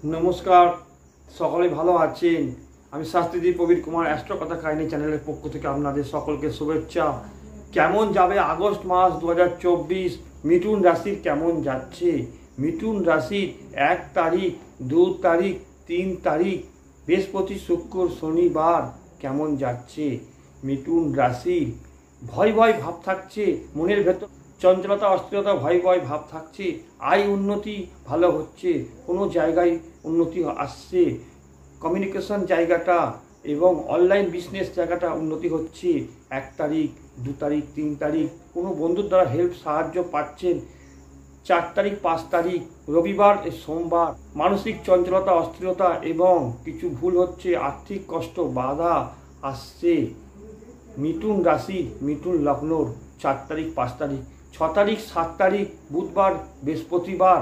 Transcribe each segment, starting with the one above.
নমস্কার, সকলে ভালো আছেন। আমি শাস্ত্রীজি প্রবীর কুমার অ্যাস্ট্রো কথা কাহিনী চ্যানেলের পক্ষ থেকে আপনাদের সকলকে শুভেচ্ছা। কেমন যাবে আগস্ট মাস 2024? মিথুন রাশির কেমন যাচ্ছে? মিথুন রাশির 1 তারিখ, 2 তারিখ, 3 তারিখ বৃহস্পতি, শুক্র, শনিবার কেমন যাচ্ছে? মিথুন রাশি ভয় ভয় ভাব থাকছে, মনের ভেতর চঞ্চলতা, অস্থিরতা, ভয় ভয় ভাব থাকছে। আয় উন্নতি ভালো হচ্ছে, কোনো জায়গায় উন্নতি আসছে, কমিউনিকেশন জায়গাটা এবং অনলাইন বিজনেস জায়গাটা উন্নতি হচ্ছে। 1 তারিখ, 2 তারিখ, 3 তারিখ কোনো বন্ধুর দ্বারা হেল্প সাহায্য পাচ্ছেন। 4 তারিখ, 5 তারিখ রবিবার, সোমবার মানসিক চঞ্চলতা, অস্থিরতা এবং কিছু ভুল হচ্ছে, আর্থিক কষ্ট, বাধা আসছে। মিথুন রাশি, মিথুন লগ্নর 4 তারিখ, 5 তারিখ, 6 তারিখ, 7 তারিখ বুধবার, বৃহস্পতিবার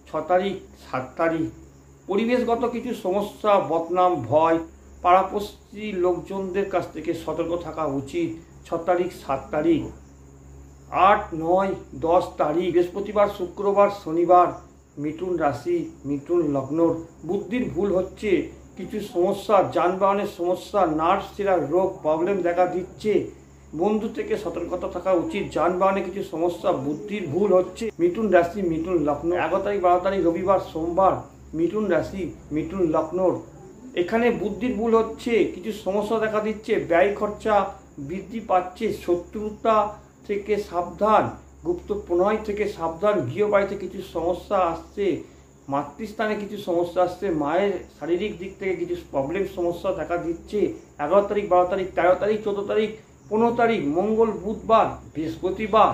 6 তারিখ, 7 তারিখ পরিবেশগত কিছু সমস্যা, বদনাম, ভয়, পাড়াপড়শি লোকজনদের কাছ থেকে সতর্ক থাকা উচিত। 6 তারিখ, 7 তারিখ 8, 9, 10 তারিখ বৃহস্পতিবার, শুক্রবার, শনিবার মিথুন রাশি, মিথুন লগ্নর বুদ্ধির ভুল হচ্ছে, কিছু সমস্যা, যানবাহনের সমস্যা, নার্ভ শিরার রোগ প্রবলেম দেখা দিচ্ছে। বন্ধু থেকে সতর্কতা থাকা উচিত। যানবাহনে কিছু সমস্যা, বুদ্ধির ভুল হচ্ছে। মিথুন রাশি, মিথুন লগ্ন 11 তারিখ, 12 তারিখ রবিবার, সোমবার মিথুন রাশি, মিথুন লগ্নর এখানে বুদ্ধির ভুল হচ্ছে, কিছু সমস্যা দেখা দিচ্ছে, ব্যয় খরচা বৃদ্ধি পাচ্ছে, শত্রুতা থেকে সাবধান, গুপ্ত প্রণয় থেকে সাবধান, গৃহবাড়িতে কিছু সমস্যা আসছে, মাতৃস্থানে কিছু সমস্যা আসছে, মায়ের শারীরিক দিক থেকে কিছু প্রবলেম সমস্যা দেখা দিচ্ছে। 11 তারিখ, 12 তারিখ, 13 তারিখ, 14 তারিখ, 15 তারিখ মঙ্গল, বুধবার, বৃহস্পতিবার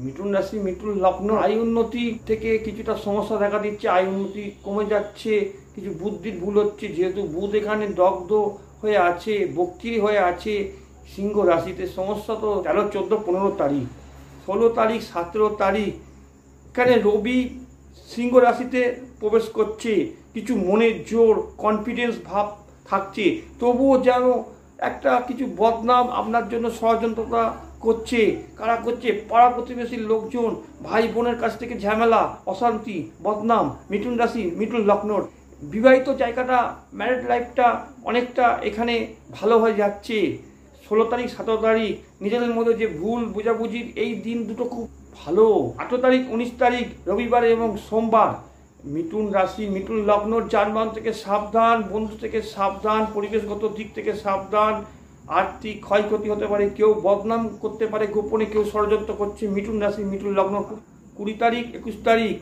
মিথুন রাশি, মিথুন লগ্ন আয় উন্নতি থেকে কিছুটা সমস্যা দেখা দিচ্ছে, আয় উন্নতি কমে যাচ্ছে, কিছু বুদ্ধির ভুল হচ্ছে, যেহেতু বুধ এখানে দগ্ধ হয়ে আছে, বক্রি হয়ে আছে সিংহ রাশিতে। সমস্যা তো 13, 14, 15 তারিখ, 16 তারিখ, 17 তারিখ এখানে রবি সিংহ রাশিতে প্রবেশ করছে, কিছু মনের জোর, কনফিডেন্স ভাব থাকছে, তবুও যেন একটা কিছু বদনাম আপনার জন্য ষড়যন্ত্রতা করছে। কারা করছে? পাড়া প্রতিবেশীর লোকজন, ভাই বোনের কাছ থেকে ঝামেলা, অশান্তি, বদনাম। মিথুন রাশি, মিথুন লগ্নর বিবাহিত জায়গাটা, ম্যারিড লাইফটা অনেকটা এখানে ভালো হয়ে যাচ্ছে। 16 তারিখ, 17 তারিখ নিজেদের মধ্যে যে ভুল বোঝাবুঝির এই দিন দুটো খুব ভালো। 18 তারিখ, 19 তারিখ রবিবার এবং সোমবার মিথুন রাশি, মিথুন লগ্নর যানবাহন থেকে সাবধান, বন্ধু থেকে সাবধান, পরিবেশগত দিক থেকে সাবধান, আর্থিক ক্ষয়ক্ষতি হতে পারে, কেউ বদনাম করতে পারে, গোপনে কেউ ষড়যন্ত্র করছে। মিথুন রাশি, মিথুন লগ্ন 20 তারিখ, 21 তারিখ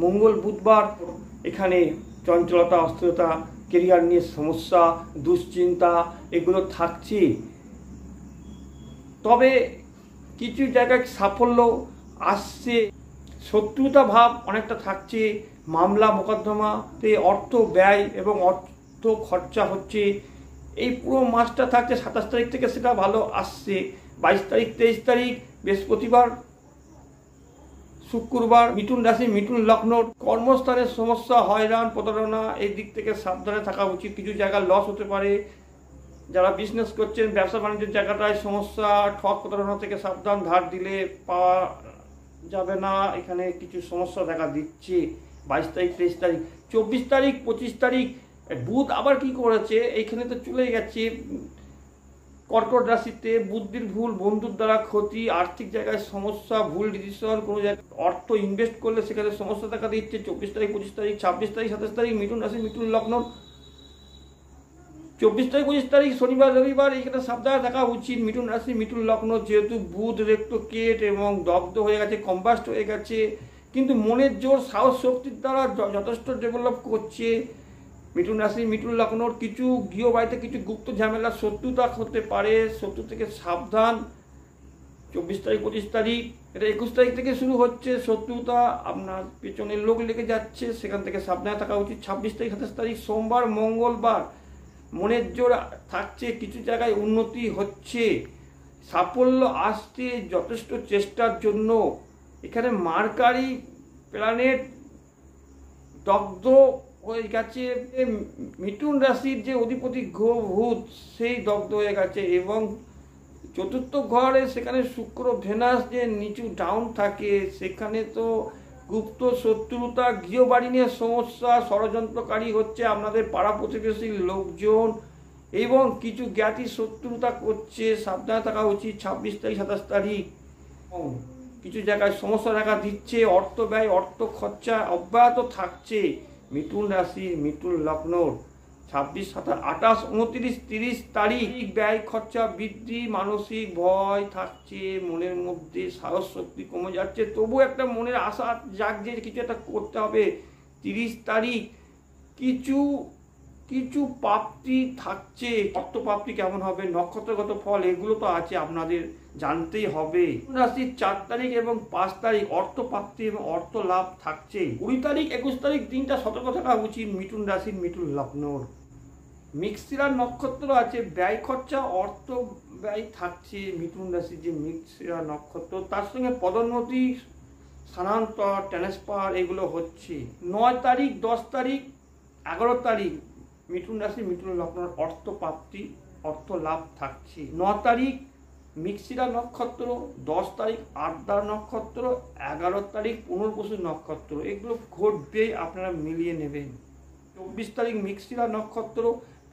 মঙ্গল, বুধবার এখানে চঞ্চলতা, অস্থিরতা, কেরিয়ার নিয়ে সমস্যা, দুশ্চিন্তা এগুলো থাকছে। তবে কিছু জায়গায় সাফল্য আসছে, শত্রুতা ভাব অনেকটা থাকছে, মামলা মোকদ্দমাতে অর্থ ব্যয় এবং অর্থ খরচা হচ্ছে। এই পুরো মাসটা থাকছে, 27 তারিখ থেকে সেটা ভালো আসছে। 22 তারিখ, 23 তারিখ বৃহস্পতিবার, শুক্রবার মিথুন রাশি, মিথুন লগ্ন কর্মস্থানের সমস্যা, হয়রান, প্রতারণা এই দিক থেকে সাবধানে থাকা উচিত। কিছু জায়গা লস হতে পারে। যারা বিজনেস করছেন, ব্যবসা বাণিজ্যের জায়গাটায় সমস্যা, ঠক প্রতারণা থেকে সাবধান, ধার দিলে পাওয়া যাবে না, এখানে কিছু সমস্যা দেখা দিচ্ছে। 22 তারিখ, 23 তারিখ, 24 তারিখ, 25 তারিখ বুধ আবার কি করেছে, এইখানে তো চলে গেছে কর্কট রাশিতে। বুদ্ধির ভুল, বন্ধুর দ্বারা ক্ষতি, আর্থিক জায়গায় সমস্যা, ভুল ডিসিশন, কোনো জায়গায় অর্থ ইনভেস্ট করলে সেখানে সমস্যা দেখা দিচ্ছে। 24 তারিখ, 25 তারিখ, 26 তারিখ, 27 তারিখ মিথুন রাশি, মিথুন লগ্ন 24 তারিখ, 25 তারিখ শনিবার, রবিবার এইখানে সাবধানে থাকা উচিত। মিথুন রাশি, মিথুন লগ্ন যেহেতু বুধ রেক্টোকেট এবং দগ্ধ হয়ে গেছে, কম্বাস্ট হয়ে গেছে, কিন্তু মনের জোর, সাহস শক্তির দ্বারা যথেষ্ট ডেভেলপ করছে। মিথুন রাশি, মিথুন লগ্নর কিছু গৃহবাড়িতে কিছু গুপ্ত ঝামেলা, শত্রুতা হতে পারে, শত্রু থেকে সাবধান। 24 তারিখ, 25 তারিখ এটা 21 তারিখ থেকে শুরু হচ্ছে শত্রুতা, আপনার পেছনে লোক লেগে যাচ্ছে, সেখান থেকে সাবধানে থাকা উচিত। 26 তারিখ, 27 তারিখ সোমবার, মঙ্গলবার মনের জোর থাকছে, কিছু জায়গায় উন্নতি হচ্ছে, সাফল্য আসছে যথেষ্ট চেষ্টার জন্য। এখানে মার্কারি প্ল্যানেট দগ্ধ হয়ে গেছে, মিথুন রাশির যে অধিপতি গ্রহ বুধ সেই দগ্ধ হয়ে গেছে, এবং চতুর্থ ঘরে সেখানে শুক্র ভেনাস যে নিচু ডাউন থাকে, সেখানে তো গুপ্ত শত্রুতা, গৃহবাড়ি নিয়ে সমস্যা, ষড়যন্ত্রকারী হচ্ছে আপনাদের পাড়া প্রতিবেশীর লোকজন এবং কিছু জ্ঞাতি শত্রুতা করছে, সাবধানে থাকা উচিত। 26 তারিখ 27 তারিখ কিছু জায়গায় সমস্যা দেখা দিচ্ছে, অর্থ ব্যয় অর্থ খরচা অব্যাহত থাকছে। মিথুন রাশি মিথুন লগ্নর 26, 27, 28, 29, 30 তারিখ ব্যয় খরচা বৃদ্ধি, মানসিক ভয় থাকছে, মনের মধ্যে সাহস শক্তি কমে যাচ্ছে, তবু একটা মনের আশা জাগছে যে কিছু একটা করতে হবে। 30 তারিখ কিছু প্রাপ্তি থাকছে। অর্থ প্রাপ্তি কেমন হবে, নক্ষত্রগত ফল এগুলো তো আছে, আপনাদের জানতেই হবে। রাশির 4 তারিখ এবং 5 তারিখ অর্থ প্রাপ্তি এবং অর্থ লাভ থাকছে। 20 তারিখ 21 তারিখ দিনটা সতর্ক থাকা উচিত মিথুন রাশির মিথুন লগ্নর। মৃগশিরা নক্ষত্র আছে, ব্যয় খরচা অর্থ ব্যয় থাকছে। মিথুন রাশির যে মৃগশিরা নক্ষত্র তার সঙ্গে পদোন্নতি, স্থানান্তর, ট্রান্সফার এগুলো হচ্ছে। 9 তারিখ 10 তারিখ 11 তারিখ মিথুন রাশি মিথুন লগ্নের অর্থ প্রাপ্তি অর্থ লাভ থাকছে। 9 তারিখ মৃগশিরা নক্ষত্র, 10 তারিখ আদ্রা নক্ষত্র, 11 তারিখ পুনর্বসু নক্ষত্র এগুলো ঘটবে, আপনারা মিলিয়ে নেবেন। 24 তারিখ মৃগশিরা নক্ষত্র,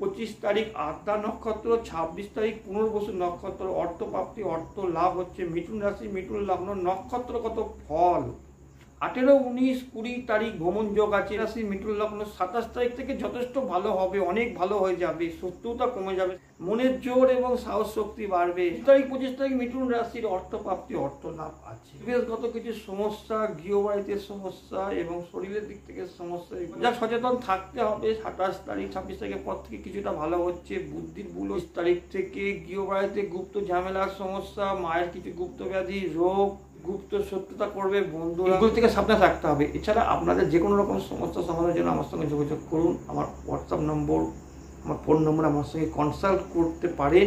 25 তারিখ আদ্রা নক্ষত্র, 26 তারিখ পুনর্বসু নক্ষত্র অর্থ প্রাপ্তি অর্থ লাভ হচ্ছে। মিথুন রাশি মিথুন লগ্ন নক্ষত্রগত ফল। 18, 19, 20 তারিখ ভ্রমণ যোগ আছে। রাশি মিথুন লগ্ন 27 তারিখ থেকে যথেষ্ট ভালো হবে, অনেক ভালো হয়ে যাবে, শত্রুতা কমে যাবে, মনের জোর এবং সাহস শক্তি বাড়বে। 20 তারিখ 25 তারিখ মিথুন রাশির অর্থ প্রাপ্তি অর্থ লাভ আছে। পরিবেশগত কিছু সমস্যা, গৃহবাড়িতে সমস্যা এবং শরীরের দিক থেকে সমস্যা, যা সচেতন থাকতে হবে। 27 তারিখ 26 তারিখের পর থেকে কিছুটা ভালো হচ্ছে, বুদ্ধির বুল। 20 তারিখ থেকে গৃহবাড়িতে গুপ্ত ঝামেলার সমস্যা, মায়ের কিছু গুপ্ত ব্যাধি, রোগ, গুপ্ত শত্রুতা করবে বন্ধুরা, এগুলো থেকে সাবধানে থাকতে হবে। এছাড়া আপনাদের যে কোনো রকম সমস্যা সমাধানের জন্য আমার সঙ্গে যোগাযোগ করুন। আমার হোয়াটসঅ্যাপ নম্বর, আমার ফোন নম্বর, আমার সঙ্গে কনসাল্ট করতে পারেন।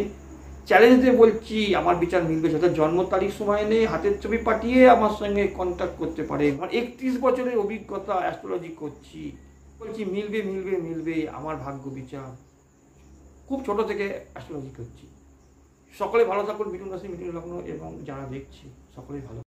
চ্যালেঞ্জ দিয়ে বলছি, আমার বিচার মিলবে। যাতে জন্ম তারিখ সময় নেই, হাতের ছবি পাঠিয়ে আমার সঙ্গে কন্ট্যাক্ট করতে পারেন। আমার 31 বছরের অভিজ্ঞতা অ্যাস্ট্রোলজি করছি, বলছি মিলবে মিলবে মিলবে, আমার ভাগ্য বিচার। খুব ছোট থেকে অ্যাস্ট্রোলজি করছি। সকলে ভালো থাকুন। মিথুন রাশি মিথুন লগ্ন এবং যারা দেখছি সকলেই ভালো।